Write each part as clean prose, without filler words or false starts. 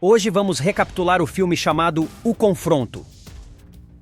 Hoje vamos recapitular o filme chamado O Confronto.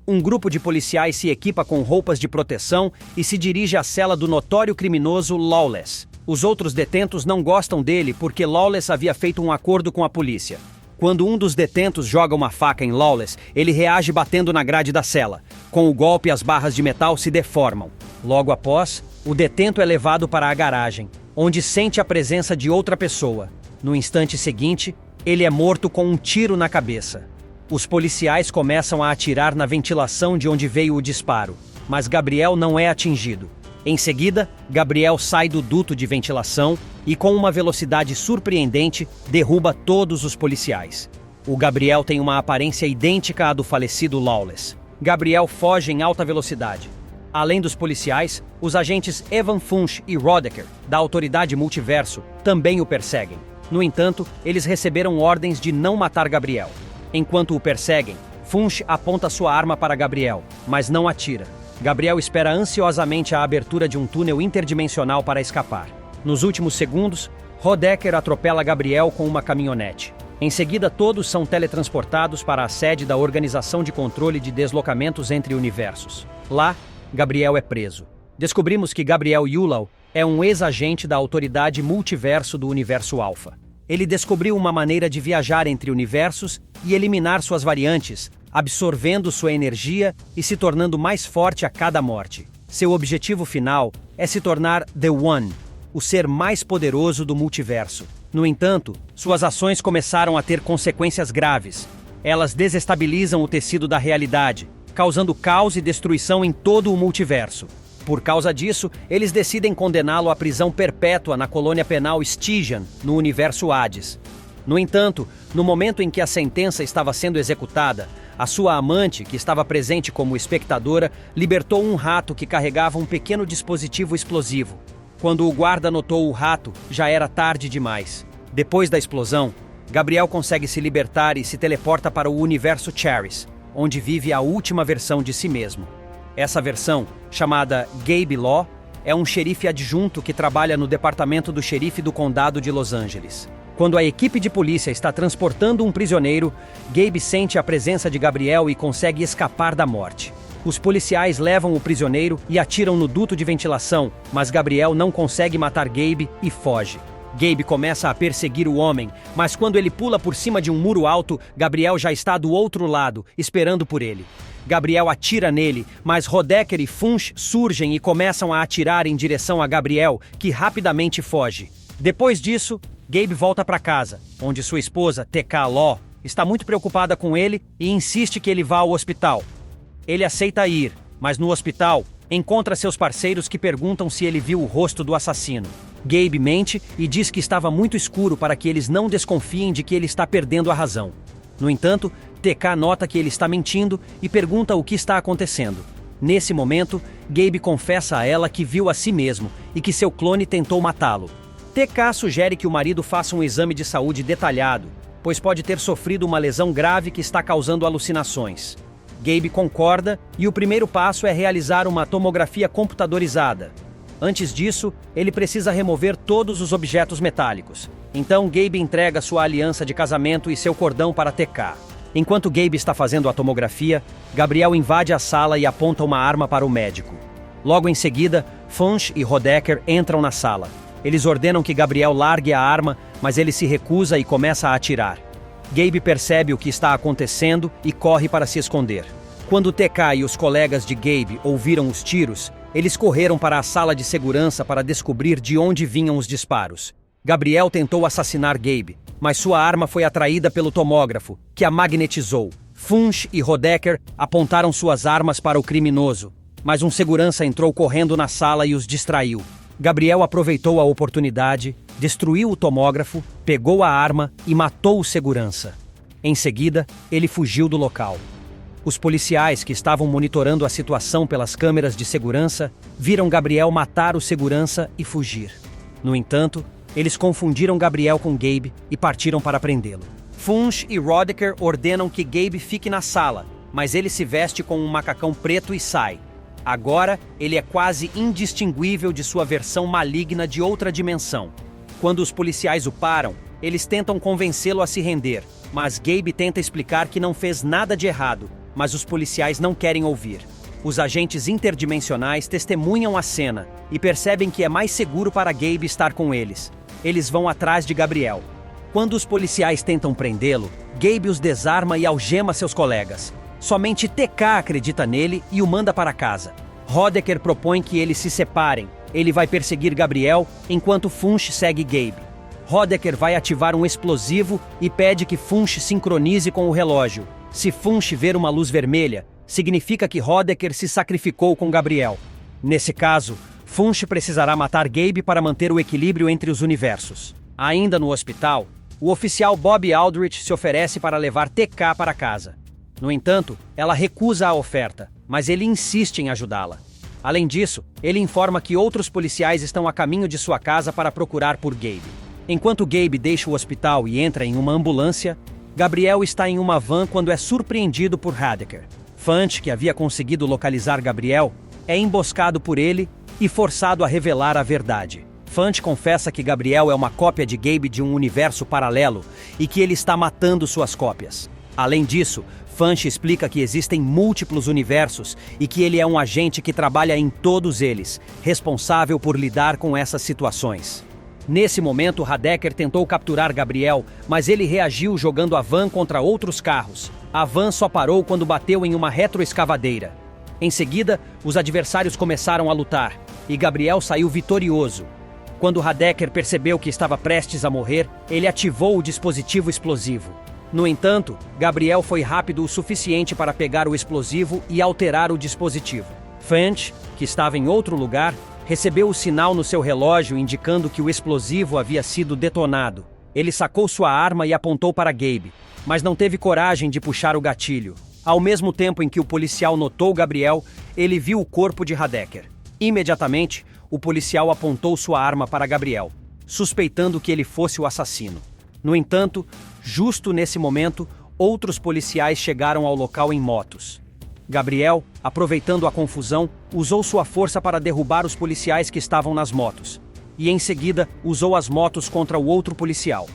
Um grupo de policiais se equipa com roupas de proteção e se dirige à cela do notório criminoso Lawless. Os outros detentos não gostam dele porque Lawless havia feito um acordo com a polícia. Quando um dos detentos joga uma faca em Lawless, ele reage batendo na grade da cela. Com o golpe, as barras de metal se deformam. Logo após, o detento é levado para a garagem, onde sente a presença de outra pessoa. No instante seguinte, ele é morto com um tiro na cabeça. Os policiais começam a atirar na ventilação de onde veio o disparo, mas Gabriel não é atingido. Em seguida, Gabriel sai do duto de ventilação e, com uma velocidade surpreendente, derruba todos os policiais. O Gabriel tem uma aparência idêntica à do falecido Lawless. Gabriel foge em alta velocidade. Além dos policiais, os agentes Evan Funch e Rodecker, da Autoridade Multiverso, também o perseguem. No entanto, eles receberam ordens de não matar Gabriel. Enquanto o perseguem, Funch aponta sua arma para Gabriel, mas não atira. Gabriel espera ansiosamente a abertura de um túnel interdimensional para escapar. Nos últimos segundos, Rodecker atropela Gabriel com uma caminhonete. Em seguida, todos são teletransportados para a sede da Organização de Controle de Deslocamentos entre Universos. Lá, Gabriel é preso. Descobrimos que Gabriel Yulau é um ex-agente da Autoridade Multiverso do Universo Alpha. Ele descobriu uma maneira de viajar entre universos e eliminar suas variantes, absorvendo sua energia e se tornando mais forte a cada morte. Seu objetivo final é se tornar The One, o ser mais poderoso do multiverso. No entanto, suas ações começaram a ter consequências graves. Elas desestabilizam o tecido da realidade, causando caos e destruição em todo o multiverso. Por causa disso, eles decidem condená-lo à prisão perpétua na colônia penal Stygian, no universo Hades. No entanto, no momento em que a sentença estava sendo executada, a sua amante, que estava presente como espectadora, libertou um rato que carregava um pequeno dispositivo explosivo. Quando o guarda notou o rato, já era tarde demais. Depois da explosão, Gabriel consegue se libertar e se teleporta para o universo Charis, onde vive a última versão de si mesmo. Essa versão, chamada Gabe Law, é um xerife adjunto que trabalha no departamento do xerife do condado de Los Angeles. Quando a equipe de polícia está transportando um prisioneiro, Gabe sente a presença de Gabriel e consegue escapar da morte. Os policiais levam o prisioneiro e atiram no duto de ventilação, mas Gabriel não consegue matar Gabe e foge. Gabe começa a perseguir o homem, mas quando ele pula por cima de um muro alto, Gabriel já está do outro lado, esperando por ele. Gabriel atira nele, mas Rodecker e Funch surgem e começam a atirar em direção a Gabriel, que rapidamente foge. Depois disso, Gabe volta para casa, onde sua esposa, TK Law, está muito preocupada com ele e insiste que ele vá ao hospital. Ele aceita ir, mas no hospital, encontra seus parceiros que perguntam se ele viu o rosto do assassino. Gabe mente e diz que estava muito escuro para que eles não desconfiem de que ele está perdendo a razão. No entanto, TK nota que ele está mentindo e pergunta o que está acontecendo. Nesse momento, Gabe confessa a ela que viu a si mesmo e que seu clone tentou matá-lo. TK sugere que o marido faça um exame de saúde detalhado, pois pode ter sofrido uma lesão grave que está causando alucinações. Gabe concorda e o primeiro passo é realizar uma tomografia computadorizada. Antes disso, ele precisa remover todos os objetos metálicos. Então, Gabe entrega sua aliança de casamento e seu cordão para TK. Enquanto Gabe está fazendo a tomografia, Gabriel invade a sala e aponta uma arma para o médico. Logo em seguida, Funch e Rodecker entram na sala. Eles ordenam que Gabriel largue a arma, mas ele se recusa e começa a atirar. Gabe percebe o que está acontecendo e corre para se esconder. Quando TK e os colegas de Gabe ouviram os tiros, eles correram para a sala de segurança para descobrir de onde vinham os disparos. Gabriel tentou assassinar Gabe, mas sua arma foi atraída pelo tomógrafo, que a magnetizou. Funch e Rodecker apontaram suas armas para o criminoso, mas um segurança entrou correndo na sala e os distraiu. Gabriel aproveitou a oportunidade, destruiu o tomógrafo, pegou a arma e matou o segurança. Em seguida, ele fugiu do local. Os policiais que estavam monitorando a situação pelas câmeras de segurança viram Gabriel matar o segurança e fugir. No entanto, eles confundiram Gabriel com Gabe e partiram para prendê-lo. Funch e Rodecker ordenam que Gabe fique na sala, mas ele se veste com um macacão preto e sai. Agora, ele é quase indistinguível de sua versão maligna de outra dimensão. Quando os policiais o param, eles tentam convencê-lo a se render, mas Gabe tenta explicar que não fez nada de errado, mas os policiais não querem ouvir. Os agentes interdimensionais testemunham a cena e percebem que é mais seguro para Gabe estar com eles. Eles vão atrás de Gabriel. Quando os policiais tentam prendê-lo, Gabe os desarma e algema seus colegas. Somente TK acredita nele e o manda para casa. Hodeker propõe que eles se separem. Ele vai perseguir Gabriel, enquanto Funch segue Gabe. Hodeker vai ativar um explosivo e pede que Funch sincronize com o relógio. Se Funch ver uma luz vermelha, significa que Hodeker se sacrificou com Gabriel. Nesse caso, Funch precisará matar Gabe para manter o equilíbrio entre os universos. Ainda no hospital, o oficial Bob Aldrich se oferece para levar TK para casa. No entanto, ela recusa a oferta, mas ele insiste em ajudá-la. Além disso, ele informa que outros policiais estão a caminho de sua casa para procurar por Gabe. Enquanto Gabe deixa o hospital e entra em uma ambulância, Gabriel está em uma van quando é surpreendido por Hodeker. Funch, que havia conseguido localizar Gabriel, é emboscado por ele e forçado a revelar a verdade. Funch confessa que Gabriel é uma cópia de Gabe de um universo paralelo e que ele está matando suas cópias. Além disso, Funch explica que existem múltiplos universos e que ele é um agente que trabalha em todos eles, responsável por lidar com essas situações. Nesse momento, Hodeker tentou capturar Gabriel, mas ele reagiu jogando a van contra outros carros. A van só parou quando bateu em uma retroescavadeira. Em seguida, os adversários começaram a lutar, e Gabriel saiu vitorioso. Quando Hodeker percebeu que estava prestes a morrer, ele ativou o dispositivo explosivo. No entanto, Gabriel foi rápido o suficiente para pegar o explosivo e alterar o dispositivo. Funch, que estava em outro lugar, recebeu o sinal no seu relógio indicando que o explosivo havia sido detonado. Ele sacou sua arma e apontou para Gabe, mas não teve coragem de puxar o gatilho. Ao mesmo tempo em que o policial notou Gabriel, ele viu o corpo de Hodeker. Imediatamente, o policial apontou sua arma para Gabriel, suspeitando que ele fosse o assassino. No entanto, justo nesse momento, outros policiais chegaram ao local em motos. Gabriel, aproveitando a confusão, usou sua força para derrubar os policiais que estavam nas motos, e em seguida usou as motos contra o outro policial.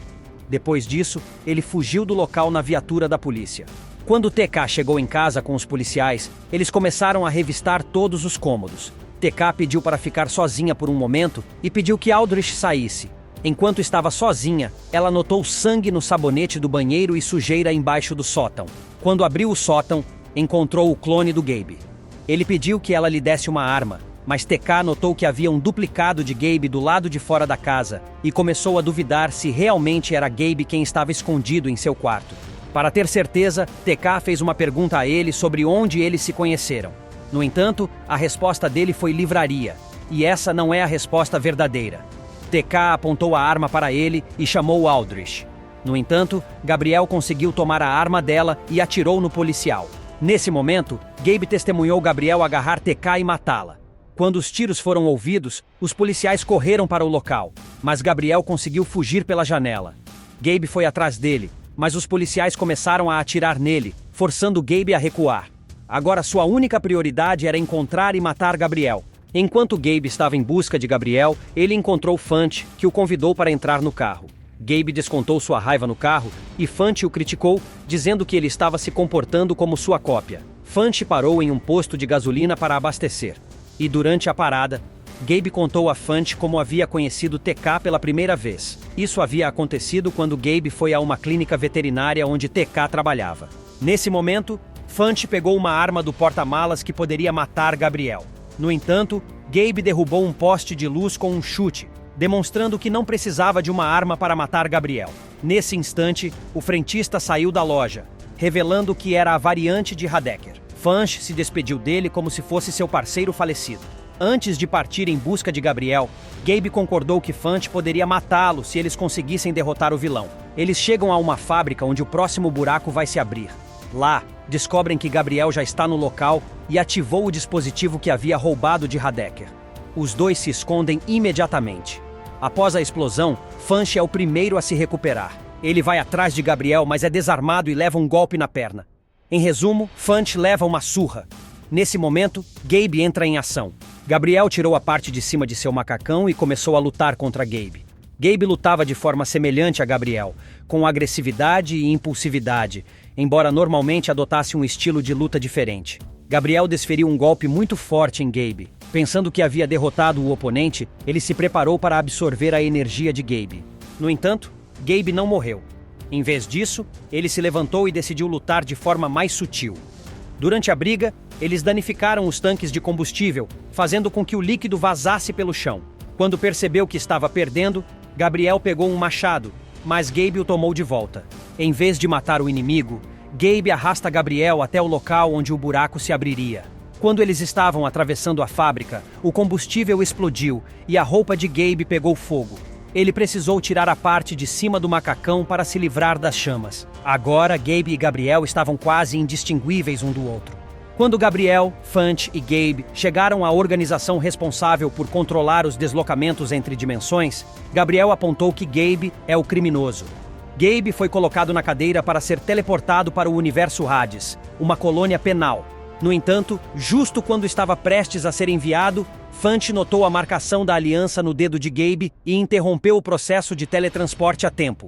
Depois disso, ele fugiu do local na viatura da polícia. Quando TK chegou em casa com os policiais, eles começaram a revistar todos os cômodos. TK pediu para ficar sozinha por um momento e pediu que Aldrich saísse. Enquanto estava sozinha, ela notou sangue no sabonete do banheiro e sujeira embaixo do sótão. Quando abriu o sótão, encontrou o clone do Gabe. Ele pediu que ela lhe desse uma arma, mas TK notou que havia um duplicado de Gabe do lado de fora da casa e começou a duvidar se realmente era Gabe quem estava escondido em seu quarto. Para ter certeza, TK fez uma pergunta a ele sobre onde eles se conheceram. No entanto, a resposta dele foi livraria, e essa não é a resposta verdadeira. TK apontou a arma para ele e chamou Aldrich. No entanto, Gabriel conseguiu tomar a arma dela e atirou no policial. Nesse momento, Gabe testemunhou Gabriel agarrar TK e matá-la. Quando os tiros foram ouvidos, os policiais correram para o local, mas Gabriel conseguiu fugir pela janela. Gabe foi atrás dele, mas os policiais começaram a atirar nele, forçando Gabe a recuar. Agora sua única prioridade era encontrar e matar Gabriel. Enquanto Gabe estava em busca de Gabriel, ele encontrou Funch, que o convidou para entrar no carro. Gabe descontou sua raiva no carro e Funch o criticou, dizendo que ele estava se comportando como sua cópia. Funch parou em um posto de gasolina para abastecer. E durante a parada, Gabe contou a Funch como havia conhecido TK pela primeira vez. Isso havia acontecido quando Gabe foi a uma clínica veterinária onde TK trabalhava. Nesse momento, Funch pegou uma arma do porta-malas que poderia matar Gabriel. No entanto, Gabe derrubou um poste de luz com um chute, demonstrando que não precisava de uma arma para matar Gabriel. Nesse instante, o frentista saiu da loja, revelando que era a variante de Hodeker. Funch se despediu dele como se fosse seu parceiro falecido. Antes de partir em busca de Gabriel, Gabe concordou que Funch poderia matá-lo se eles conseguissem derrotar o vilão. Eles chegam a uma fábrica onde o próximo buraco vai se abrir. Lá, descobrem que Gabriel já está no local e ativou o dispositivo que havia roubado de Hodeker. Os dois se escondem imediatamente. Após a explosão, Funch é o primeiro a se recuperar. Ele vai atrás de Gabriel, mas é desarmado e leva um golpe na perna. Em resumo, Funch leva uma surra. Nesse momento, Gabe entra em ação. Gabriel tirou a parte de cima de seu macacão e começou a lutar contra Gabe. Gabe lutava de forma semelhante a Gabriel, com agressividade e impulsividade, embora normalmente adotasse um estilo de luta diferente. Gabriel desferiu um golpe muito forte em Gabe. Pensando que havia derrotado o oponente, ele se preparou para absorver a energia de Gabe. No entanto, Gabe não morreu. Em vez disso, ele se levantou e decidiu lutar de forma mais sutil. Durante a briga, eles danificaram os tanques de combustível, fazendo com que o líquido vazasse pelo chão. Quando percebeu que estava perdendo, Gabriel pegou um machado, mas Gabe o tomou de volta. Em vez de matar o inimigo, Gabe arrasta Gabriel até o local onde o buraco se abriria. Quando eles estavam atravessando a fábrica, o combustível explodiu e a roupa de Gabe pegou fogo. Ele precisou tirar a parte de cima do macacão para se livrar das chamas. Agora, Gabe e Gabriel estavam quase indistinguíveis um do outro. Quando Gabriel, Funch e Gabe chegaram à organização responsável por controlar os deslocamentos entre dimensões, Gabriel apontou que Gabe é o criminoso. Gabe foi colocado na cadeira para ser teleportado para o universo Hades, uma colônia penal. No entanto, justo quando estava prestes a ser enviado, Funch notou a marcação da aliança no dedo de Gabe e interrompeu o processo de teletransporte a tempo.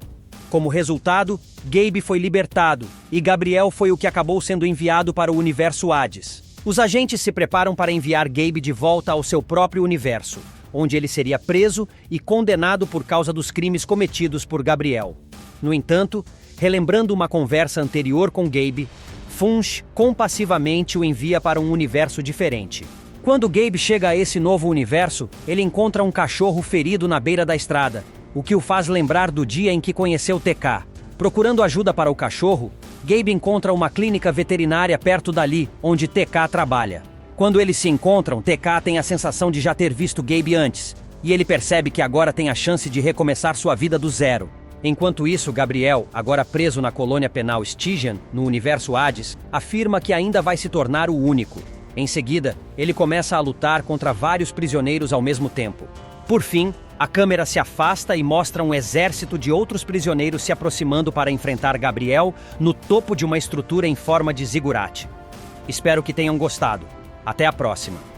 Como resultado, Gabe foi libertado e Gabriel foi o que acabou sendo enviado para o universo Hades. Os agentes se preparam para enviar Gabe de volta ao seu próprio universo, onde ele seria preso e condenado por causa dos crimes cometidos por Gabriel. No entanto, relembrando uma conversa anterior com Gabe, Funch compassivamente o envia para um universo diferente. Quando Gabe chega a esse novo universo, ele encontra um cachorro ferido na beira da estrada, o que o faz lembrar do dia em que conheceu TK. Procurando ajuda para o cachorro, Gabe encontra uma clínica veterinária perto dali, onde TK trabalha. Quando eles se encontram, TK tem a sensação de já ter visto Gabe antes, e ele percebe que agora tem a chance de recomeçar sua vida do zero. Enquanto isso, Gabriel, agora preso na colônia penal Stygian, no universo Hades, afirma que ainda vai se tornar o único. Em seguida, ele começa a lutar contra vários prisioneiros ao mesmo tempo. Por fim, a câmera se afasta e mostra um exército de outros prisioneiros se aproximando para enfrentar Gabriel no topo de uma estrutura em forma de zigurate. Espero que tenham gostado. Até a próxima!